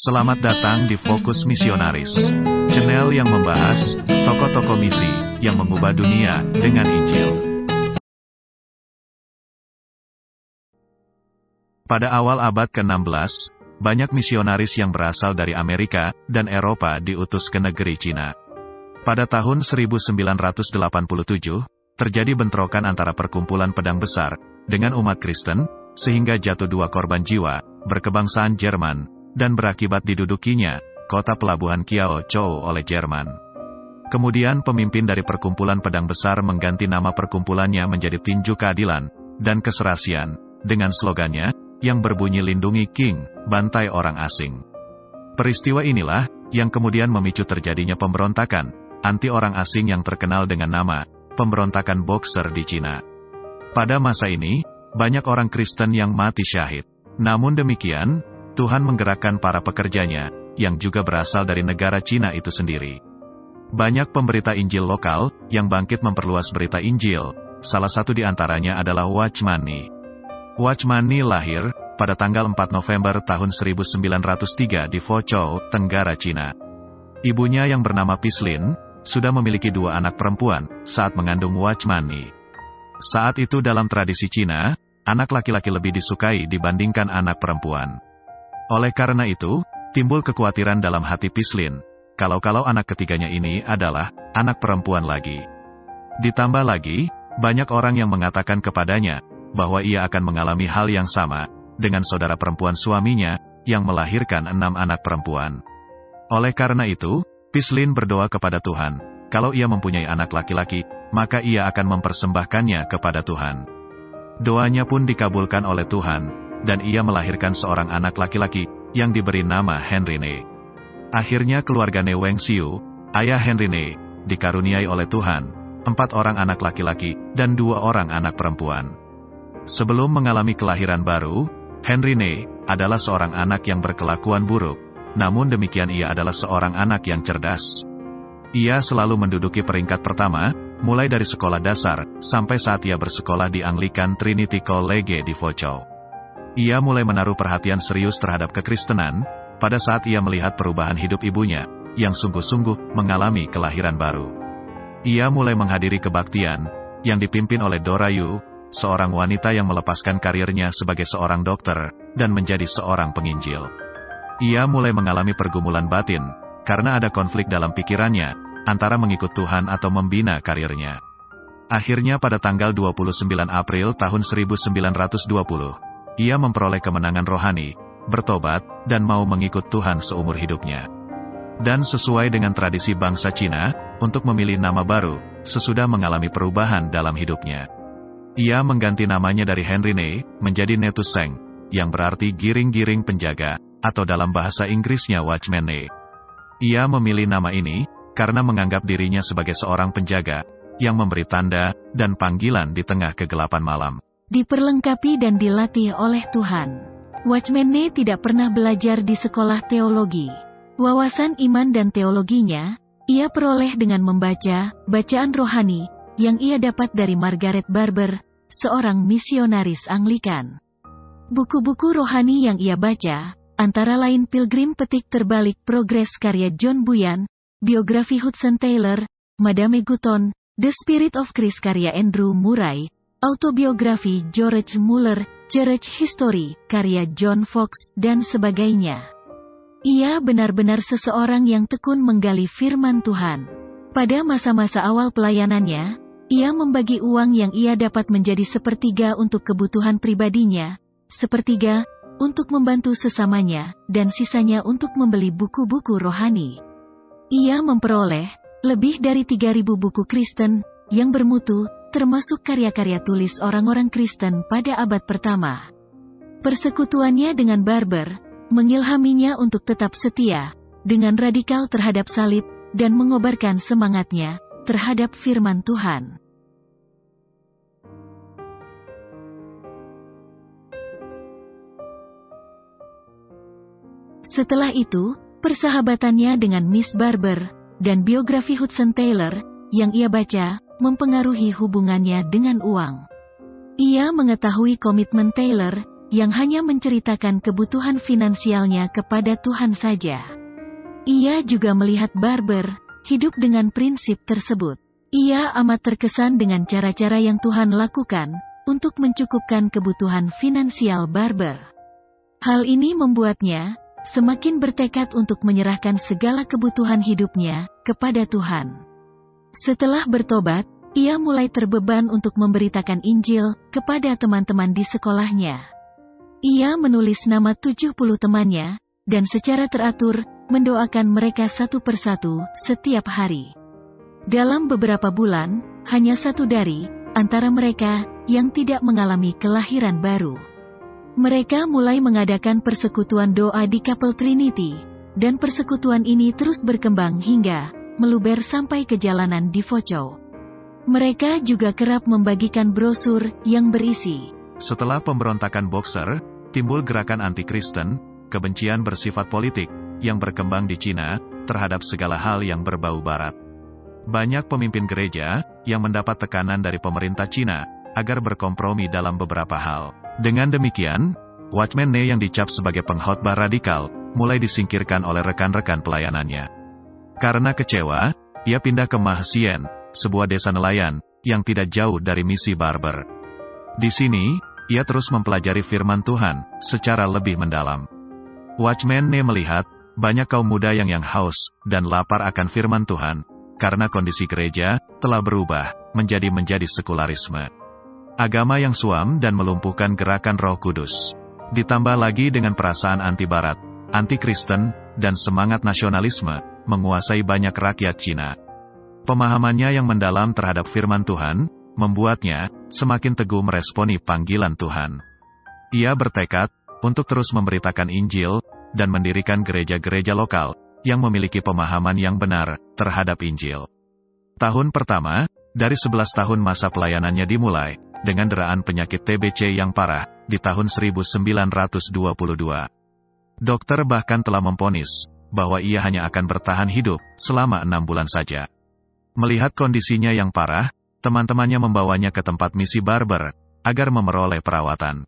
Selamat datang di Fokus Misionaris, channel yang membahas tokoh-tokoh misi yang mengubah dunia dengan Injil. Pada awal abad ke-16, banyak misionaris yang berasal dari Amerika dan Eropa diutus ke negeri Cina. Pada tahun 1987, terjadi bentrokan antara perkumpulan pedang besar dengan umat Kristen, sehingga jatuh 2 korban jiwa, berkebangsaan Jerman, dan berakibat didudukinya kota pelabuhan Kiao Chou oleh Jerman. Kemudian pemimpin dari perkumpulan pedang besar mengganti nama perkumpulannya menjadi Tinju Keadilan dan Keserasian, dengan slogannya, yang berbunyi Lindungi King, Bantai Orang Asing. Peristiwa inilah, yang kemudian memicu terjadinya pemberontakan, anti orang asing yang terkenal dengan nama, pemberontakan Boxer di Cina. Pada masa ini, banyak orang Kristen yang mati syahid. Namun demikian, Tuhan menggerakkan para pekerjanya, yang juga berasal dari negara Cina itu sendiri. Banyak pemberita Injil lokal, yang bangkit memperluas berita Injil, salah satu di antaranya adalah Watchman Nee. Watchman Nee lahir, pada tanggal 4 November tahun 1903 di Fuzhou, Tenggara Cina. Ibunya yang bernama Pislin, sudah memiliki 2 anak perempuan, saat mengandung Watchman Nee. Saat itu dalam tradisi Cina, anak laki-laki lebih disukai dibandingkan anak perempuan. Oleh karena itu, timbul kekhawatiran dalam hati Pislin, kalau-kalau anak ketiganya ini adalah anak perempuan lagi. Ditambah lagi, banyak orang yang mengatakan kepadanya, bahwa ia akan mengalami hal yang sama, dengan saudara perempuan suaminya, yang melahirkan 6 anak perempuan. Oleh karena itu, Pislin berdoa kepada Tuhan, kalau ia mempunyai anak laki-laki, maka ia akan mempersembahkannya kepada Tuhan. Doanya pun dikabulkan oleh Tuhan, dan ia melahirkan seorang anak laki-laki, yang diberi nama Henry Nee. Akhirnya keluarga Nee Wengxiu, ayah Henry Nee, dikaruniai oleh Tuhan, 4 orang anak laki-laki, dan 2 orang anak perempuan. Sebelum mengalami kelahiran baru, Henry Nee adalah seorang anak yang berkelakuan buruk, namun demikian ia adalah seorang anak yang cerdas. Ia selalu menduduki peringkat pertama, mulai dari sekolah dasar, sampai saat ia bersekolah di Anglican Trinity College di Fuzhou. Ia mulai menaruh perhatian serius terhadap kekristenan, pada saat ia melihat perubahan hidup ibunya, yang sungguh-sungguh mengalami kelahiran baru. Ia mulai menghadiri kebaktian, yang dipimpin oleh Dora Yu, seorang wanita yang melepaskan karirnya sebagai seorang dokter, dan menjadi seorang penginjil. Ia mulai mengalami pergumulan batin, karena ada konflik dalam pikirannya, antara mengikut Tuhan atau membina karirnya. Akhirnya pada tanggal 29 April tahun 1920, ia memperoleh kemenangan rohani, bertobat, dan mau mengikut Tuhan seumur hidupnya. Dan sesuai dengan tradisi bangsa Cina, untuk memilih nama baru, sesudah mengalami perubahan dalam hidupnya. Ia mengganti namanya dari Henry Nee, menjadi Nee Tu Seng, yang berarti giring-giring penjaga, atau dalam bahasa Inggrisnya Watchman Nee. Ia memilih nama ini, karena menganggap dirinya sebagai seorang penjaga, yang memberi tanda, dan panggilan di tengah kegelapan malam. Diperlengkapi dan dilatih oleh Tuhan. Watchman Nee tidak pernah belajar di sekolah teologi. Wawasan iman dan teologinya, ia peroleh dengan membaca bacaan rohani, yang ia dapat dari Margaret Barber, seorang misionaris Anglikan. Buku-buku rohani yang ia baca, antara lain Pilgrim Petik Terbalik Progres karya John Bunyan, biografi Hudson Taylor, Madame Gutton, The Spirit of Christ karya Andrew Murray, autobiografi George Muller, Church History, karya John Fox, dan sebagainya. Ia benar-benar seseorang yang tekun menggali firman Tuhan. Pada masa-masa awal pelayanannya, ia membagi uang yang ia dapat menjadi 1/3 untuk kebutuhan pribadinya, 1/3 untuk membantu sesamanya, dan sisanya untuk membeli buku-buku rohani. Ia memperoleh lebih dari 3.000 buku Kristen yang bermutu, termasuk karya-karya tulis orang-orang Kristen pada abad pertama. Persekutuannya dengan Barber, mengilhaminya untuk tetap setia, dengan radikal terhadap salib, dan mengobarkan semangatnya, terhadap firman Tuhan. Setelah itu, persahabatannya dengan Miss Barber, dan biografi Hudson Taylor, yang ia baca, mempengaruhi hubungannya dengan uang. Ia mengetahui komitmen Taylor, yang hanya menceritakan kebutuhan finansialnya kepada Tuhan saja. Ia juga melihat Barber hidup dengan prinsip tersebut. Ia amat terkesan dengan cara-cara yang Tuhan lakukan untuk mencukupkan kebutuhan finansial Barber. Hal ini membuatnya semakin bertekad untuk menyerahkan segala kebutuhan hidupnya kepada Tuhan. Setelah bertobat, ia mulai terbeban untuk memberitakan Injil kepada teman-teman di sekolahnya. Ia menulis nama 70 temannya, dan secara teratur, mendoakan mereka satu persatu setiap hari. Dalam beberapa bulan, hanya satu dari antara mereka yang tidak mengalami kelahiran baru. Mereka mulai mengadakan persekutuan doa di Kapel Trinity, dan persekutuan ini terus berkembang hingga meluber sampai ke jalanan di Focho. Mereka juga kerap membagikan brosur yang berisi. Setelah pemberontakan Boxer, timbul gerakan anti-Kristen, kebencian bersifat politik, yang berkembang di Cina, terhadap segala hal yang berbau barat. Banyak pemimpin gereja, yang mendapat tekanan dari pemerintah Cina, agar berkompromi dalam beberapa hal. Dengan demikian, Watchman Nee yang dicap sebagai pengkhotbah radikal, mulai disingkirkan oleh rekan-rekan pelayanannya. Karena kecewa, ia pindah ke Mahsien, sebuah desa nelayan, yang tidak jauh dari misi Barber. Di sini, ia terus mempelajari firman Tuhan, secara lebih mendalam. Watchman Nee melihat, banyak kaum muda yang haus, dan lapar akan firman Tuhan, karena kondisi gereja, telah berubah, menjadi sekularisme. Agama yang suam dan melumpuhkan gerakan Roh Kudus. Ditambah lagi dengan perasaan anti-barat, anti-Kristen, dan semangat nasionalisme, menguasai banyak rakyat Cina. Pemahamannya yang mendalam terhadap firman Tuhan, membuatnya semakin teguh meresponi panggilan Tuhan. Ia bertekad untuk terus memberitakan Injil dan mendirikan gereja-gereja lokal yang memiliki pemahaman yang benar terhadap Injil. Tahun pertama dari 11 tahun masa pelayanannya dimulai dengan deraan penyakit TBC yang parah di tahun 1922. Dokter bahkan telah memvonis bahwa ia hanya akan bertahan hidup selama 6 bulan saja. Melihat kondisinya yang parah, teman-temannya membawanya ke tempat misi Barber, agar memperoleh perawatan.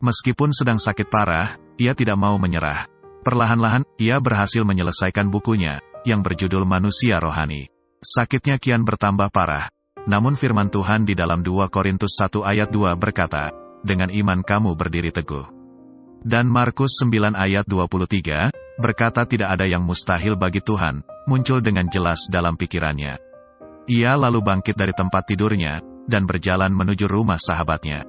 Meskipun sedang sakit parah, ia tidak mau menyerah. Perlahan-lahan, ia berhasil menyelesaikan bukunya, yang berjudul Manusia Rohani. Sakitnya kian bertambah parah, namun firman Tuhan di dalam 2 Korintus 1 ayat 2 berkata, dengan iman kamu berdiri teguh. Dan Markus 9 ayat 23, berkata tidak ada yang mustahil bagi Tuhan, muncul dengan jelas dalam pikirannya. Ia lalu bangkit dari tempat tidurnya, dan berjalan menuju rumah sahabatnya.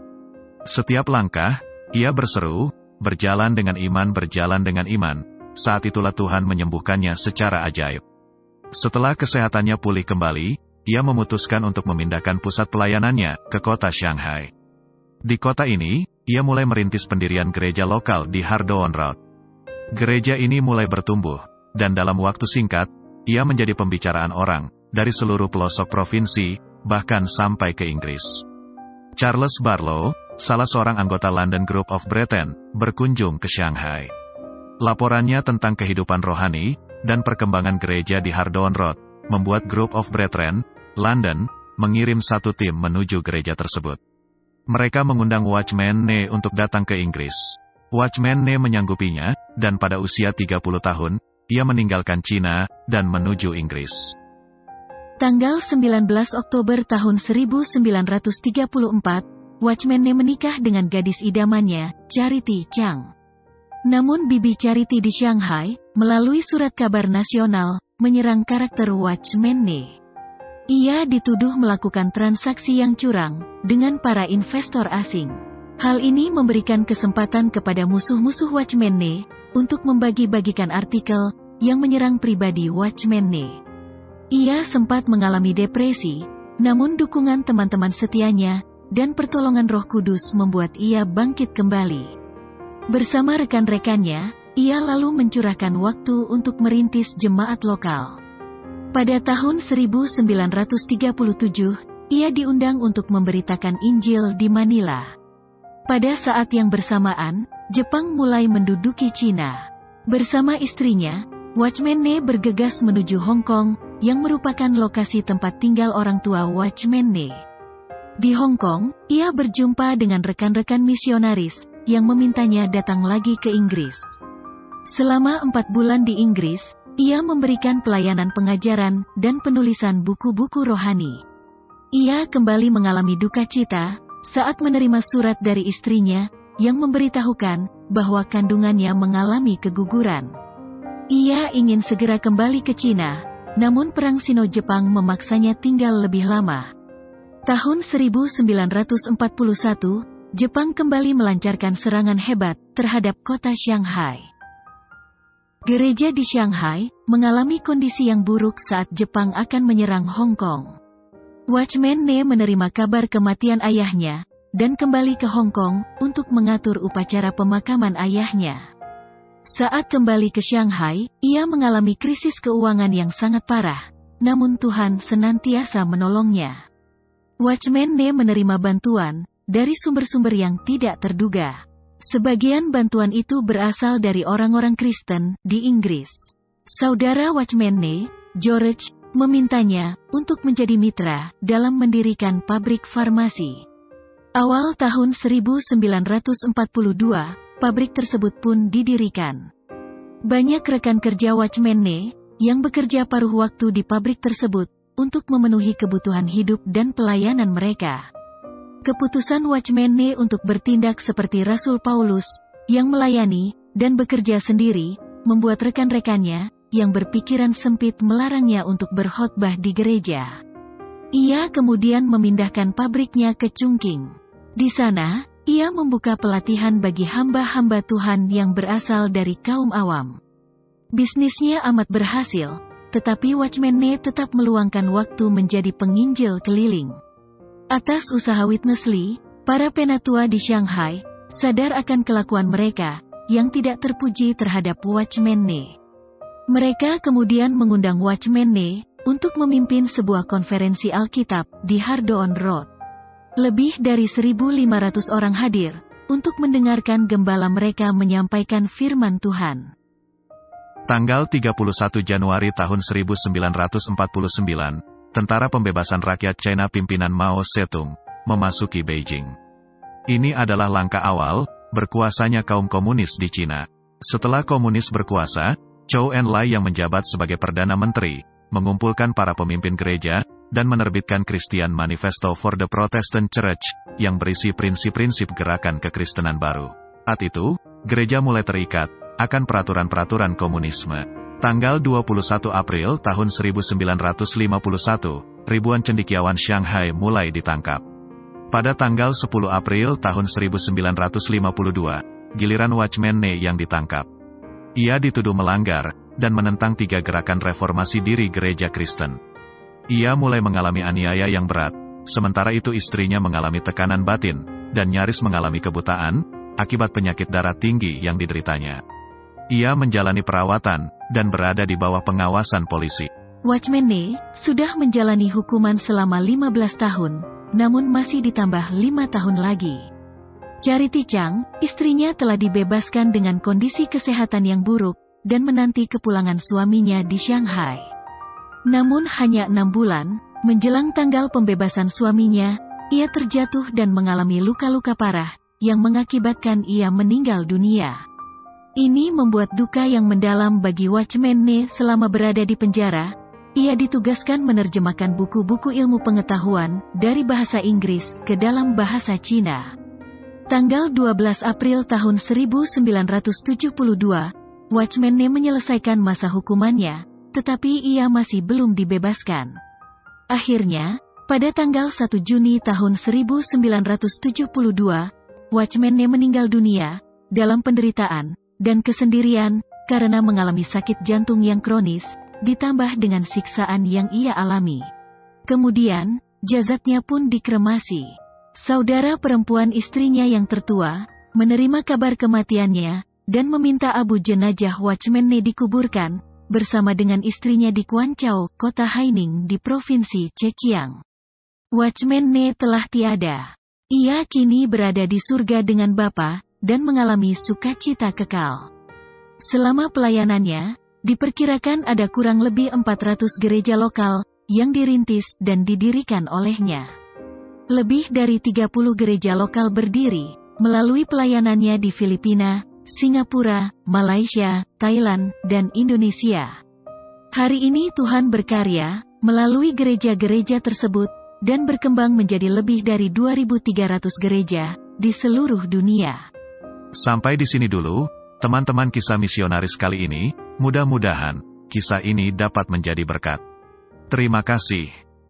Setiap langkah, ia berseru, berjalan dengan iman, berjalan dengan iman. Saat itulah Tuhan menyembuhkannya secara ajaib. Setelah kesehatannya pulih kembali, ia memutuskan untuk memindahkan pusat pelayanannya ke kota Shanghai. Di kota ini, ia mulai merintis pendirian gereja lokal di Hardoon Road. Gereja ini mulai bertumbuh, dan dalam waktu singkat, ia menjadi pembicaraan orang dari seluruh pelosok provinsi, bahkan sampai ke Inggris. Charles Barlow, salah seorang anggota London Group of Brethren, berkunjung ke Shanghai. Laporannya tentang kehidupan rohani dan perkembangan gereja di Hardoon Road membuat Group of Brethren, London, mengirim satu tim menuju gereja tersebut. Mereka mengundang Watchman Nee untuk datang ke Inggris. Watchman Nee menyanggupinya, dan pada usia 30 tahun, ia meninggalkan Cina dan menuju Inggris. Tanggal 19 Oktober tahun 1934, Watchman Nee menikah dengan gadis idamannya, Charity Chang. Namun Bibi Charity di Shanghai, melalui surat kabar nasional, menyerang karakter Watchman Nee. Ia dituduh melakukan transaksi yang curang dengan para investor asing. Hal ini memberikan kesempatan kepada musuh-musuh Watchman Nee untuk membagi-bagikan artikel yang menyerang pribadi Watchman Nee. Ia sempat mengalami depresi, namun dukungan teman-teman setianya dan pertolongan Roh Kudus membuat ia bangkit kembali. Bersama rekan-rekannya, ia lalu mencurahkan waktu untuk merintis jemaat lokal. Pada tahun 1937, ia diundang untuk memberitakan Injil di Manila. Pada saat yang bersamaan, Jepang mulai menduduki Cina. Bersama istrinya, Watchman Nee bergegas menuju Hong Kong, yang merupakan lokasi tempat tinggal orang tua Watchman Nee. Di Hong Kong, ia berjumpa dengan rekan-rekan misionaris yang memintanya datang lagi ke Inggris. Selama 4 bulan di Inggris, ia memberikan pelayanan pengajaran dan penulisan buku-buku rohani. Ia kembali mengalami duka cita saat menerima surat dari istrinya yang memberitahukan bahwa kandungannya mengalami keguguran. Ia ingin segera kembali ke Cina, namun Perang Sino-Jepang memaksanya tinggal lebih lama. Tahun 1941, Jepang kembali melancarkan serangan hebat terhadap kota Shanghai. Gereja di Shanghai mengalami kondisi yang buruk saat Jepang akan menyerang Hong Kong. Watchman Nee menerima kabar kematian ayahnya dan kembali ke Hong Kong untuk mengatur upacara pemakaman ayahnya. Saat kembali ke Shanghai, ia mengalami krisis keuangan yang sangat parah, namun Tuhan senantiasa menolongnya. Watchman Nee menerima bantuan dari sumber-sumber yang tidak terduga. Sebagian bantuan itu berasal dari orang-orang Kristen di Inggris. Saudara Watchman Nee, George, memintanya untuk menjadi mitra dalam mendirikan pabrik farmasi. Awal tahun 1942, pabrik tersebut pun didirikan. Banyak rekan kerja Watchman Nee yang bekerja paruh waktu di pabrik tersebut untuk memenuhi kebutuhan hidup dan pelayanan mereka. Keputusan Watchman Nee untuk bertindak seperti Rasul Paulus, yang melayani dan bekerja sendiri, membuat rekan-rekannya yang berpikiran sempit melarangnya untuk berkhotbah di gereja. Ia kemudian memindahkan pabriknya ke Chungking. Di sana, ia membuka pelatihan bagi hamba-hamba Tuhan yang berasal dari kaum awam. Bisnisnya amat berhasil, tetapi Watchman Nee tetap meluangkan waktu menjadi penginjil keliling. Atas usaha Witness Lee, para penatua di Shanghai sadar akan kelakuan mereka yang tidak terpuji terhadap Watchman Nee. Mereka kemudian mengundang Watchman Nee untuk memimpin sebuah konferensi Alkitab di Hardoon Road. Lebih dari 1.500 orang hadir untuk mendengarkan gembala mereka menyampaikan firman Tuhan. Tanggal 31 Januari tahun 1949, Tentara Pembebasan Rakyat China pimpinan Mao Zedong memasuki Beijing. Ini adalah langkah awal berkuasanya kaum komunis di China. Setelah komunis berkuasa, Zhou Enlai yang menjabat sebagai Perdana Menteri, mengumpulkan para pemimpin gereja, dan menerbitkan Christian Manifesto for the Protestant Church, yang berisi prinsip-prinsip gerakan kekristenan baru. Saat itu, gereja mulai terikat akan peraturan-peraturan komunisme. Tanggal 21 April tahun 1951, ribuan cendekiawan Shanghai mulai ditangkap. Pada tanggal 10 April tahun 1952, giliran Watchman Nee yang ditangkap. Ia dituduh melanggar dan menentang 3 gerakan reformasi diri gereja Kristen. Ia mulai mengalami aniaya yang berat, sementara itu istrinya mengalami tekanan batin dan nyaris mengalami kebutaan akibat penyakit darah tinggi yang dideritanya. Ia menjalani perawatan dan berada di bawah pengawasan polisi. Watchman Nee sudah menjalani hukuman selama 15 tahun, namun masih ditambah 5 tahun lagi. Charity Chang, istrinya telah dibebaskan dengan kondisi kesehatan yang buruk, dan menanti kepulangan suaminya di Shanghai. Namun hanya 6 bulan, menjelang tanggal pembebasan suaminya, ia terjatuh dan mengalami luka-luka parah, yang mengakibatkan ia meninggal dunia. Ini membuat duka yang mendalam bagi Watchman Nee selama berada di penjara. Ia ditugaskan menerjemahkan buku-buku ilmu pengetahuan dari bahasa Inggris ke dalam bahasa Cina. Tanggal 12 April tahun 1972, Watchman Nee menyelesaikan masa hukumannya, tetapi ia masih belum dibebaskan. Akhirnya, pada tanggal 1 Juni tahun 1972, Watchman Nee meninggal dunia dalam penderitaan dan kesendirian karena mengalami sakit jantung yang kronis, ditambah dengan siksaan yang ia alami. Kemudian, jasadnya pun dikremasi. Saudara perempuan istrinya yang tertua, menerima kabar kematiannya, dan meminta abu jenazah Watchman Nee dikuburkan, bersama dengan istrinya di Quanzhou, kota Haining di Provinsi Zhejiang. Watchman Nee telah tiada. Ia kini berada di surga dengan Bapa, dan mengalami sukacita kekal. Selama pelayanannya, diperkirakan ada kurang lebih 400 gereja lokal, yang dirintis dan didirikan olehnya. Lebih dari 30 gereja lokal berdiri, melalui pelayanannya di Filipina, Singapura, Malaysia, Thailand, dan Indonesia. Hari ini Tuhan berkarya, melalui gereja-gereja tersebut, dan berkembang menjadi lebih dari 2.300 gereja, di seluruh dunia. Sampai di sini dulu, teman-teman kisah misionaris kali ini, mudah-mudahan, kisah ini dapat menjadi berkat. Terima kasih.